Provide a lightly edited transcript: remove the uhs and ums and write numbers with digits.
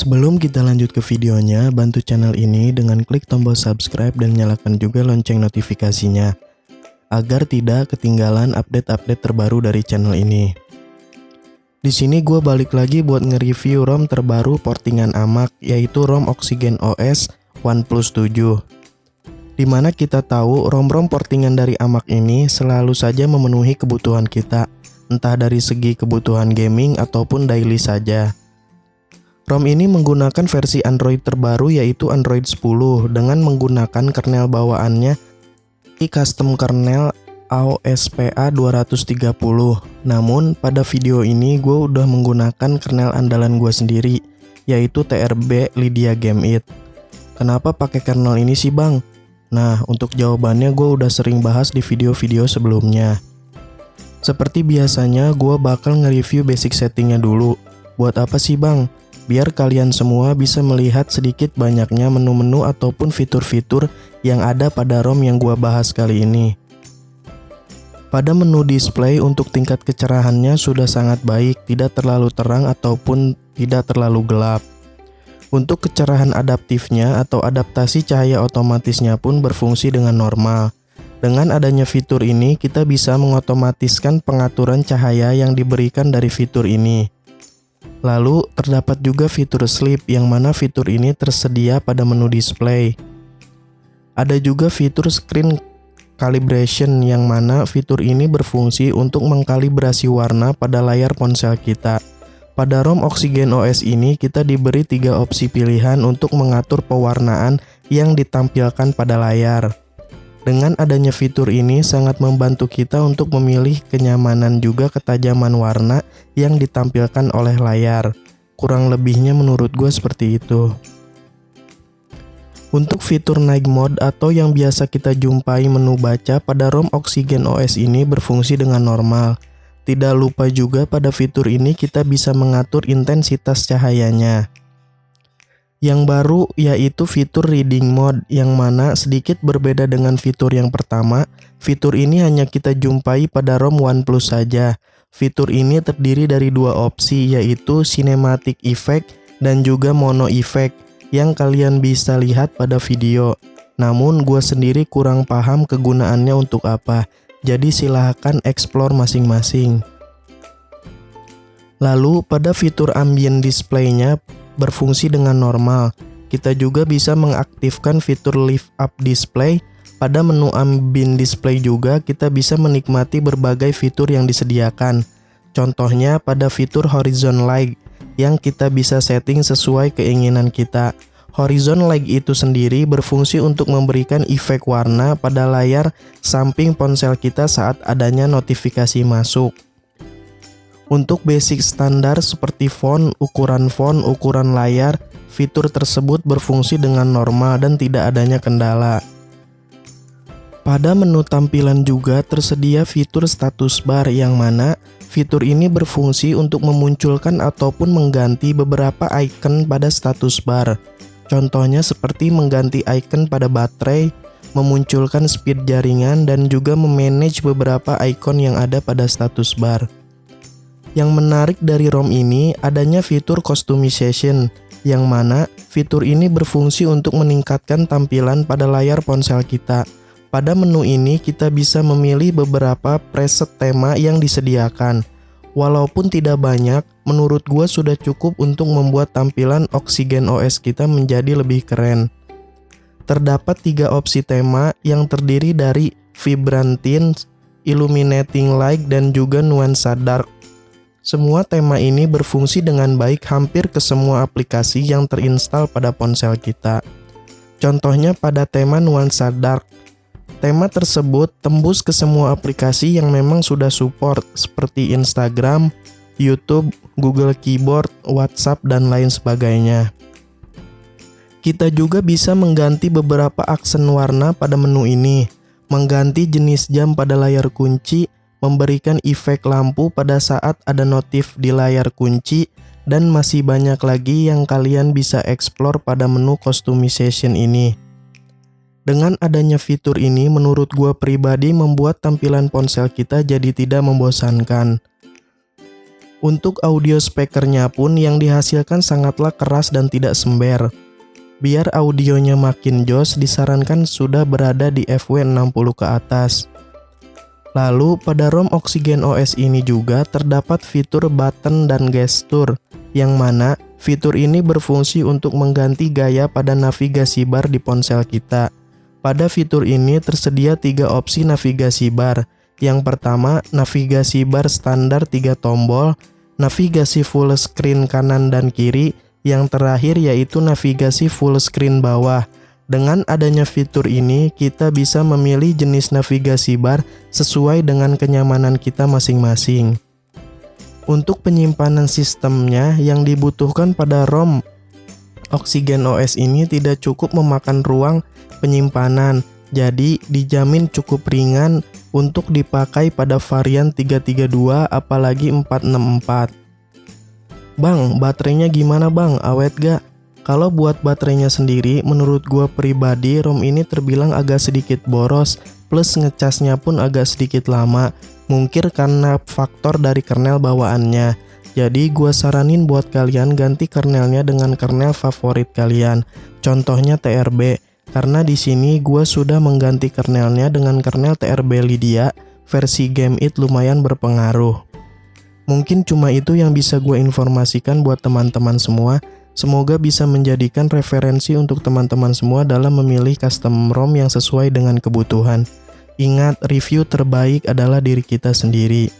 Sebelum kita lanjut ke videonya, bantu channel ini dengan klik tombol subscribe dan nyalakan juga lonceng notifikasinya, agar tidak ketinggalan update-update terbaru dari channel ini. Di sini gue balik lagi buat nge-review ROM terbaru portingan AMAC, yaitu ROM OxygenOS OnePlus 7. Dimana kita tahu ROM-ROM portingan dari AMAC ini selalu saja memenuhi kebutuhan kita, entah dari segi kebutuhan gaming ataupun daily saja. ROM ini menggunakan versi Android terbaru yaitu Android 10 dengan menggunakan kernel bawaannya custom kernel AOSPA 230. Namun pada video ini gue udah menggunakan kernel andalan gue sendiri, yaitu TRB Lydia Game It. Kenapa pakai kernel ini sih bang? Nah, untuk jawabannya gue udah sering bahas di video-video sebelumnya. Seperti biasanya gue bakal nge-review basic settingnya dulu. Buat apa sih bang? Biar kalian semua bisa melihat sedikit banyaknya menu-menu ataupun fitur-fitur yang ada pada ROM yang gua bahas kali ini. Pada menu display untuk tingkat kecerahannya sudah sangat baik, tidak terlalu terang ataupun tidak terlalu gelap. Untuk kecerahan adaptifnya atau adaptasi cahaya otomatisnya pun berfungsi dengan normal. Dengan adanya fitur ini, kita bisa mengotomatiskan pengaturan cahaya yang diberikan dari fitur ini. Lalu, terdapat juga fitur sleep yang mana fitur ini tersedia pada menu display. Ada juga fitur screen calibration yang mana fitur ini berfungsi untuk mengkalibrasi warna pada layar ponsel kita. Pada ROM OxygenOS ini kita diberi 3 opsi pilihan untuk mengatur pewarnaan yang ditampilkan pada layar. Dengan adanya fitur ini sangat membantu kita untuk memilih kenyamanan juga ketajaman warna yang ditampilkan oleh layar. Kurang lebihnya menurut gue seperti itu. Untuk fitur night mode atau yang biasa kita jumpai menu baca pada ROM OxygenOS ini berfungsi dengan normal. Tidak lupa juga pada fitur ini kita bisa mengatur intensitas cahayanya. Yang baru yaitu fitur reading mode yang mana sedikit berbeda dengan fitur yang pertama. Fitur ini hanya kita jumpai pada ROM OnePlus saja. Fitur ini terdiri dari 2 opsi yaitu cinematic effect dan juga mono effect yang kalian bisa lihat pada video. Namun gue sendiri kurang paham kegunaannya untuk apa. Jadi silahkan explore masing-masing. Lalu pada fitur ambient display-nya berfungsi dengan normal. Kita juga bisa mengaktifkan fitur lift up display. Pada menu ambient display juga kita bisa menikmati berbagai fitur yang disediakan. Contohnya pada fitur horizon light yang kita bisa setting sesuai keinginan kita. Horizon light itu sendiri berfungsi untuk memberikan efek warna pada layar samping ponsel kita saat adanya notifikasi masuk. Untuk basic standar seperti font, ukuran layar, fitur tersebut berfungsi dengan normal dan tidak adanya kendala. Pada menu tampilan juga tersedia fitur status bar yang mana fitur ini berfungsi untuk memunculkan ataupun mengganti beberapa icon pada status bar. Contohnya seperti mengganti icon pada baterai, memunculkan speed jaringan, dan juga memanage beberapa icon yang ada pada status bar. Yang menarik dari ROM ini adanya fitur customization, yang mana fitur ini berfungsi untuk meningkatkan tampilan pada layar ponsel kita. Pada menu ini kita bisa memilih beberapa preset tema yang disediakan. Walaupun tidak banyak, menurut gua sudah cukup untuk membuat tampilan OxygenOS kita menjadi lebih keren. Terdapat 3 opsi tema yang terdiri dari Vibrant Tint, Illuminating Light, dan juga Nuansa Dark. Semua tema ini berfungsi dengan baik hampir ke semua aplikasi yang terinstal pada ponsel kita. Contohnya pada tema Nuansa Dark. Tema tersebut tembus ke semua aplikasi yang memang sudah support seperti Instagram, YouTube, Google Keyboard, WhatsApp, dan lain sebagainya. Kita juga bisa mengganti beberapa aksen warna pada menu ini, mengganti jenis jam pada layar kunci, memberikan efek lampu pada saat ada notif di layar kunci, dan masih banyak lagi yang kalian bisa explore pada menu customization ini. Dengan adanya fitur ini menurut gua pribadi membuat tampilan ponsel kita jadi tidak membosankan. Untuk audio speakernya pun yang dihasilkan sangatlah keras dan tidak sember. Biar audionya makin jos, disarankan sudah berada di FW60 ke atas. Lalu pada ROM Oxygen OS ini juga terdapat fitur button dan gestur, yang mana fitur ini berfungsi untuk mengganti gaya pada navigasi bar di ponsel kita. Pada fitur ini tersedia 3 opsi navigasi bar. Yang pertama, navigasi bar standar 3 tombol, navigasi full screen kanan dan kiri, yang terakhir yaitu navigasi full screen bawah. Dengan adanya fitur ini, kita bisa memilih jenis navigasi bar sesuai dengan kenyamanan kita masing-masing. Untuk penyimpanan sistemnya, yang dibutuhkan pada ROM Oxygen OS ini tidak cukup memakan ruang penyimpanan, jadi dijamin cukup ringan untuk dipakai pada varian 332 apalagi 464. Bang, baterainya gimana bang? Awet gak? Kalau buat baterainya sendiri, menurut gua pribadi ROM ini terbilang agak sedikit boros, plus ngecasnya pun agak sedikit lama, mungkin karena faktor dari kernel bawaannya. Jadi gua saranin buat kalian ganti kernelnya dengan kernel favorit kalian, contohnya TRB, karena di sini gua sudah mengganti kernelnya dengan kernel TRB Lydia, versi Game It lumayan berpengaruh. Mungkin cuma itu yang bisa gua informasikan buat teman-teman semua. Semoga bisa menjadikan referensi untuk teman-teman semua dalam memilih custom ROM yang sesuai dengan kebutuhan. Ingat, review terbaik adalah diri kita sendiri.